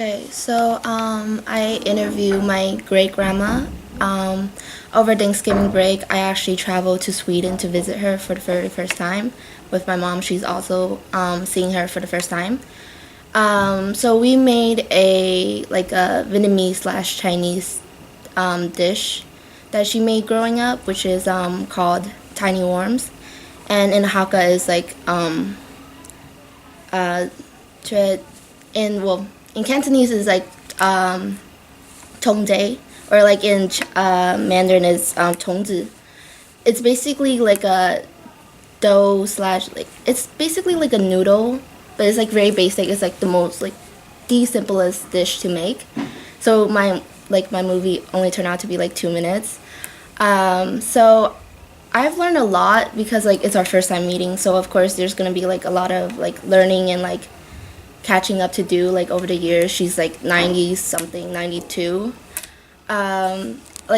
Okay, so I interview my great grandma. Um, Over Thanksgiving break, I actually traveled to Sweden to visit her for the very first time with my mom. She's also seeing her for the first time. So we made a Vietnamese slash Chinese dish that she made growing up, which is called tiny worms, and in Hakka is uh, tre- in Cantonese is like Tong Day, or like in Mandarin is Tong Zi. It's basically like a dough slash like it's basically like a noodle, but it's like very basic. It's like the most like the simplest dish to make. So my movie only turned out to be like 2 minutes. So I've learned a lot because like it's our first time meeting. So of course there's gonna be like a lot of like learning and like catching up to do like over the years. She's like 90 something, 92.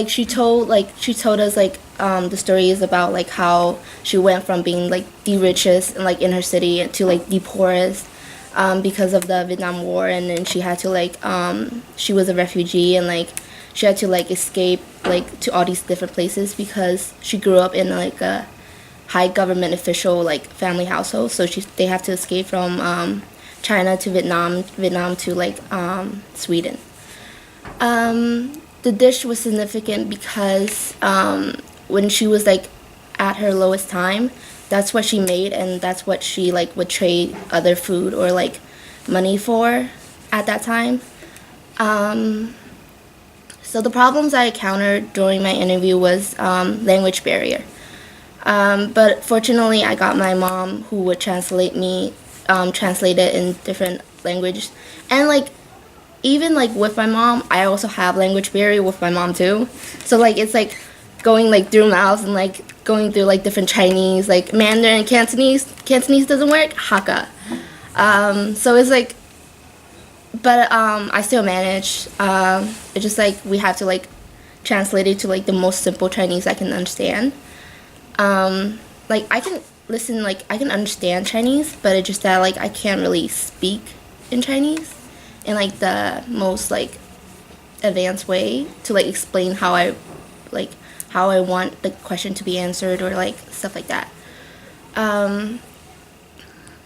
She told us the stories about like how she went from being like the richest and like in her city to like the poorest because of the Vietnam War, and then she had to she was a refugee, and like she had to like escape like to all these different places because she grew up in like a high government official like family household. So they have to escape from China to Vietnam to Sweden. The dish was significant because when she was like at her lowest time, that's what she made, and that's what she like would trade other food or like money for at that time. Um, so the problems I encountered during my interview was language barrier. But fortunately, I got my mom who would translate it in different language, and like even like with my mom, I also have language barrier with my mom too. So like it's like going like through mouths and like going through like different Chinese, like Mandarin, Cantonese. Cantonese doesn't work. Hakka. So it's like, but I still manage. It's just like we have to like translate it to like the most simple Chinese I can understand. Like I can listen, like I can understand Chinese, but it's just that like I can't really speak in Chinese in like the most like advanced way to like explain like how I want the question to be answered or like stuff like that. Um,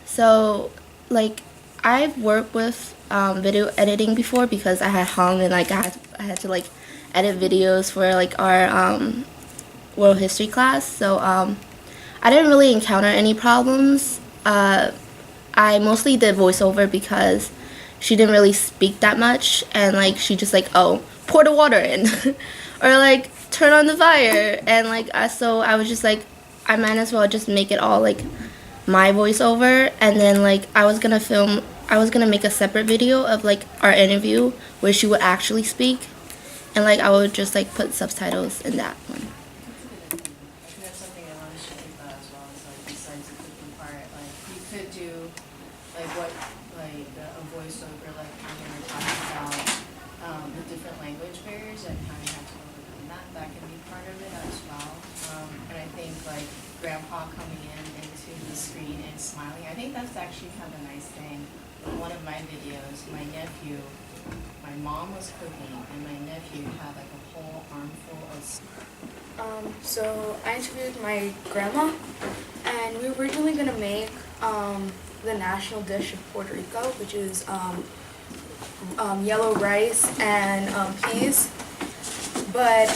so like I've worked with video editing before because I had hung and like I had to like edit videos for like our world history class. So I didn't really encounter any problems. I mostly did voiceover because she didn't really speak that much, and like she just like, oh, pour the water in or like turn on the fire, and like so I was just like, I might as well just make it all like my voiceover, and then like I was gonna make a separate video of like our interview where she would actually speak, and like I would just like put subtitles in that one. I think that's something I want to share about as well, is like besides the cooking part, like you could do like what like a voiceover, like when you were talking about the different language barriers and how you have to overcome that. That can be part of it as well. And I think like grandpa coming in into the screen and smiling, I think that's actually kind of a nice thing. In one of my videos, my mom was cooking and my nephew had like a whole armful of So I interviewed my grandma, and we were originally gonna make the national dish of Puerto Rico, which is yellow rice and peas. But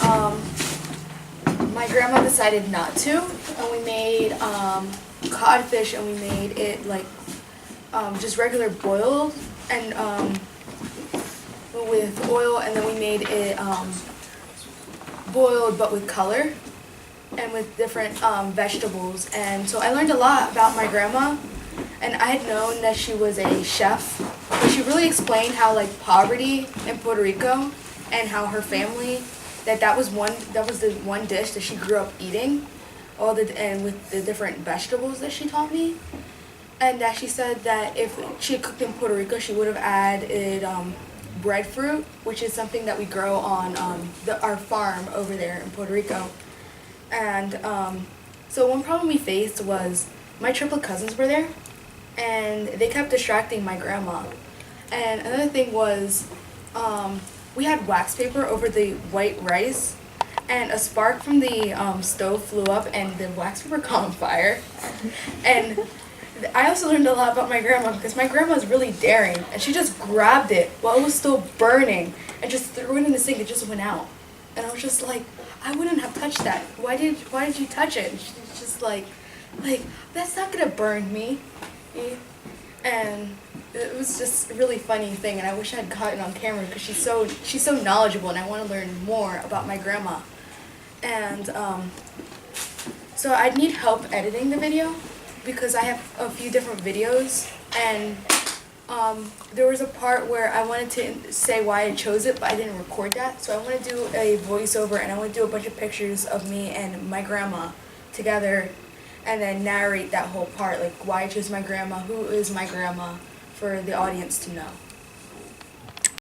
my grandma decided not to, and we made codfish, and we made it like just regular boiled and with oil, and then we made it boiled but with color and with different vegetables. And so I learned a lot about my grandma, and I had known that she was a chef, but she really explained how like poverty in Puerto Rico and how her family that was the one dish that she grew up eating, and with the different vegetables that she taught me. And that she said that if she had cooked in Puerto Rico, she would have added breadfruit, which is something that we grow on our farm over there in Puerto Rico. And so one problem we faced was my triplet cousins were there, and they kept distracting my grandma. And another thing was, we had wax paper over the white rice, and a spark from the stove flew up, and the wax paper caught on fire. And I also learned a lot about my grandma because my grandma was really daring, and she just grabbed it while it was still burning and just threw it in the sink. It just went out, and I was just like, I wouldn't have touched that. Why did you touch it? And she's just like that's not gonna burn me. And it was just a really funny thing, and I wish I had caught it on camera because she's so knowledgeable, and I want to learn more about my grandma. And so I'd need help editing the video because I have a few different videos, and there was a part where I wanted to say why I chose it, but I didn't record that. So I want to do a voiceover, and I want to do a bunch of pictures of me and my grandma together, and then narrate that whole part, like why I chose my grandma, who is my grandma, for the audience to know.